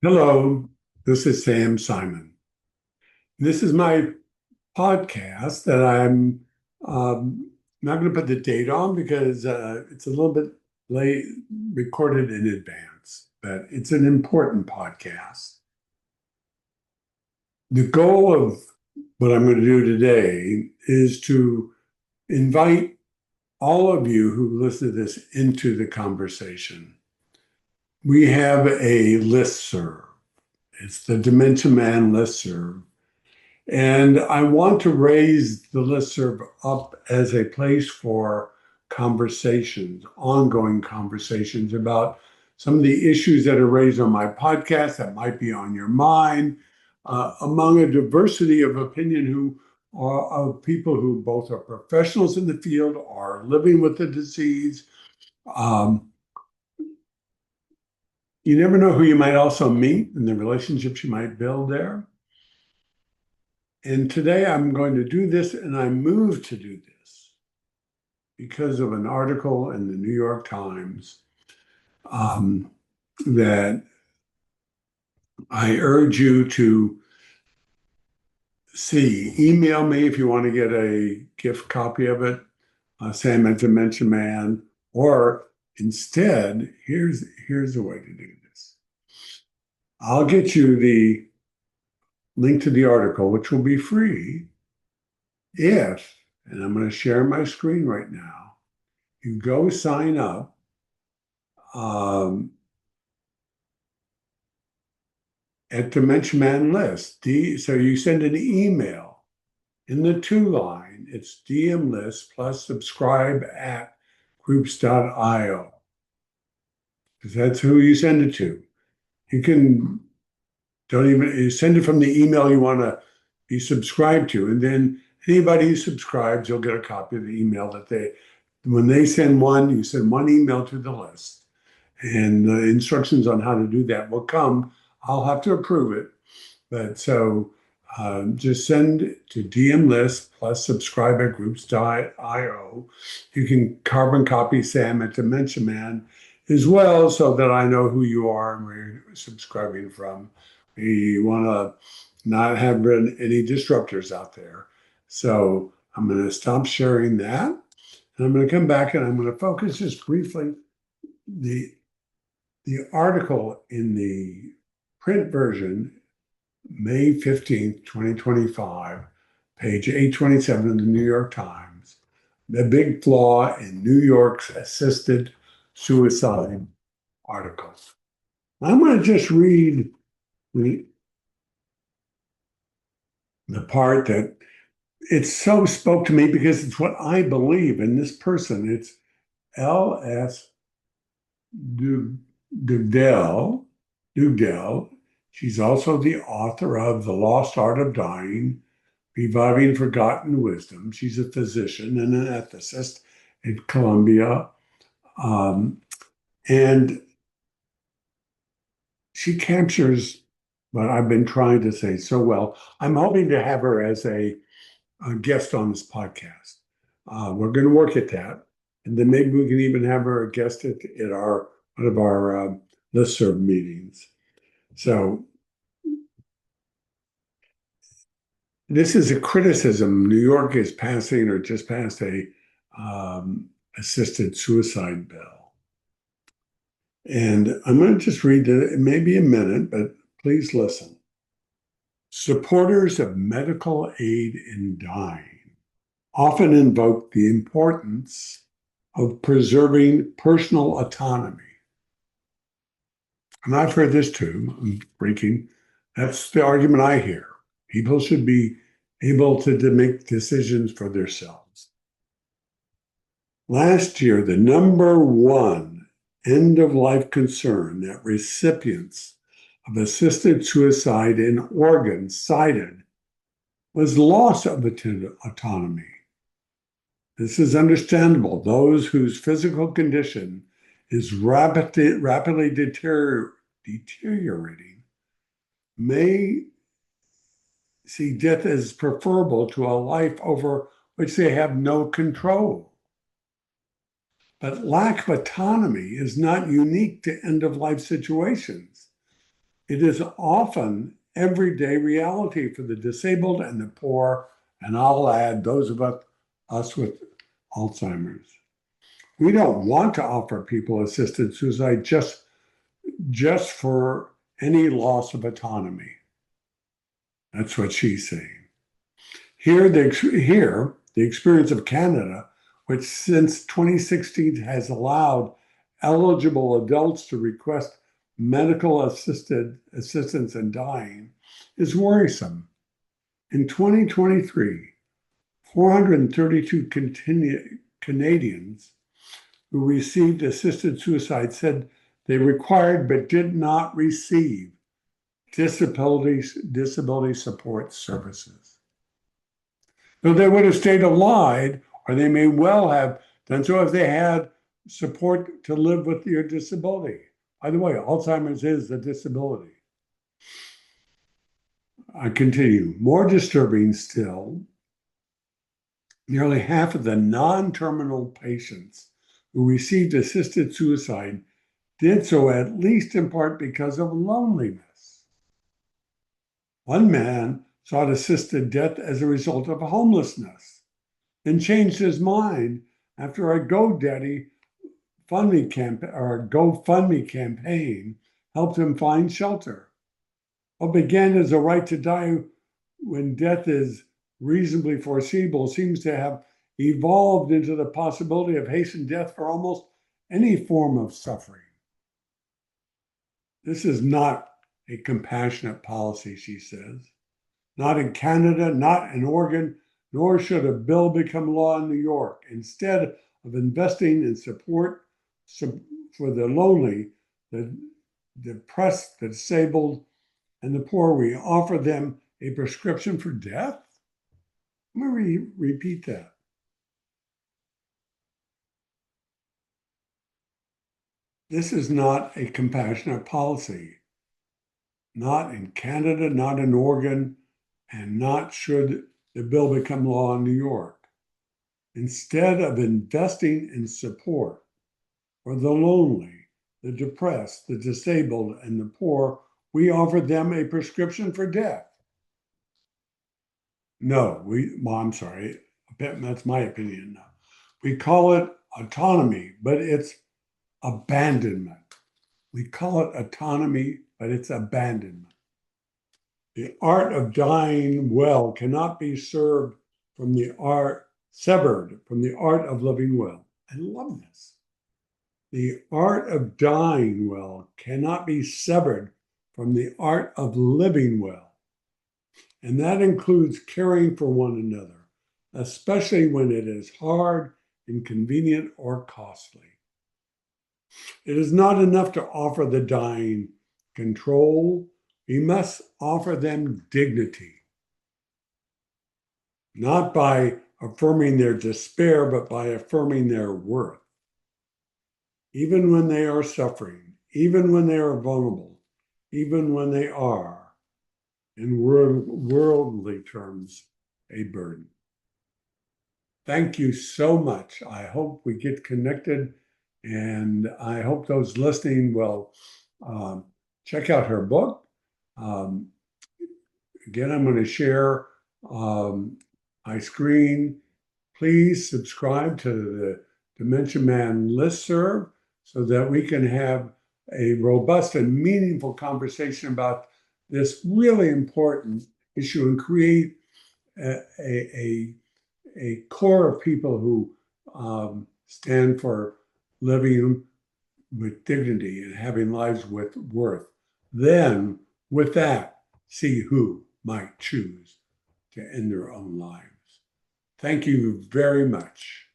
Hello, this is Sam Simon. This is my podcast that I'm not going to put the date on because it's a little bit late, recorded in advance, but it's an important podcast. The goal of what I'm going to do today is to invite all of you who listen to this into the conversation. We have a listserv. It's the Dementia Man listserv. And I want to raise the listserv up as a place for conversations, ongoing conversations about some of the issues that are raised on my podcast that might be on your mind, among a diversity of opinion who are of people who both are professionals in the field, are living with the disease. Um, you never know who you might also meet and the relationships you might build there. And today I'm going to do this, and I moved to do this because of an article in the New York Times um, that I urge you to see. Email me if you want to get a gift copy of it, Sam at Dementia Man, or instead, here's the way to do this. I'll get you the link to the article, which will be free if, and I'm going to share my screen right now, you go sign up um, at Dementia Man List. So you send an email in the to line, it's DM list plus subscribe at groups.io, because that's who you send it to. You can don't even you send it from the email you want to be subscribed to, and then anybody who subscribes, you'll get a copy of the email that when they send one, you send one email to the list, and the instructions on how to do that will come. I'll have to approve it, but so just send to DM list plus subscribe at groups.io. You can carbon copy Sam at Dementia Man as well, so that I know who you are and where you're subscribing from. You want to not have any disruptors out there. So I'm going to stop sharing that. And I'm going to come back and I'm going to focus just briefly. The article in the print version, May 15th, 2025, page 827 of the New York Times, the big flaw in New York's assisted suicide articles. I'm going to just read the, the part that it so spoke to me because it's what I believe in this person. It's L.S. Dugdale. Dugdale. She's also the author of The Lost Art of Dying, Reviving Forgotten Wisdom. She's a physician and an ethicist at Columbia. Um, and she captures what I've been trying to say so well. I'm hoping to have her as a guest on this podcast. We're going to work at that. And then maybe we can even have her a guest at our one of our listserv meetings. So this is a criticism. New York is passing or just passed a assisted suicide bill. And I'm going to just read it, maybe a minute, but please listen. Supporters of medical aid in dying often invoke the importance of preserving personal autonomy. And I've heard this too. I'm freaking. That's the argument I hear. People should be able to make decisions for themselves. Last year, the number one end of life concern that recipients of assisted suicide in Oregon cited was loss of autonomy. This is understandable. Those whose physical condition is rapidly deteriorating may see death as preferable to a life over which they have no control. But lack of autonomy is not unique to end of life situations. It is often everyday reality for the disabled and the poor, and I'll add those of us with Alzheimer's. We don't want to offer people assisted suicide just for any loss of autonomy. That's what she's saying. Here, the experience of Canada, which since 2016 has allowed eligible adults to request medical assistance in dying, is worrisome. In 2023, 432 Canadians who received assisted suicide said they required but did not receive disability support services. So they would have stayed alive, or they may well have done so if they had support to live with your disability. By the way, Alzheimer's is a disability. I continue. More disturbing still, nearly half of the non-terminal patients who received assisted suicide did so at least in part because of loneliness. One man sought assisted death as a result of homelessness and changed his mind after a GoFundMe campaign helped him find shelter. What began as a right to die when death is reasonably foreseeable seems to have evolved into the possibility of hastened death for almost any form of suffering. This is not a compassionate policy, she says. Not in Canada, not in Oregon, nor should a bill become law in New York. Instead of investing in support for the lonely, the depressed, the disabled, and the poor, we offer them a prescription for death? Let me repeat that. This is not a compassionate policy. Not in Canada, not in Oregon, and not should the bill become law in New York. Instead of investing in support for the lonely, the depressed, the disabled, and the poor, we offer them a prescription for death. No, I'm sorry, that's my opinion. We call it autonomy, but it's abandonment. We call it autonomy, but it's abandonment. The art of dying well cannot be severed from the art of living well. I love this. The art of dying well cannot be severed from the art of living well. And that includes caring for one another, especially when it is hard, inconvenient, or costly. It is not enough to offer the dying control. We must offer them dignity, not by affirming their despair, but by affirming their worth. Even when they are suffering, even when they are vulnerable, even when they are, in worldly terms, a burden. Thank you so much. I hope we get connected, and I hope those listening will check out her book. Again, I'm going to share my screen. Please subscribe to the Dementia Man listserv so that we can have a robust and meaningful conversation about this really important issue and create a core of people who stand for living with dignity and having lives with worth. Then, with that, see who might choose to end their own lives. Thank you very much.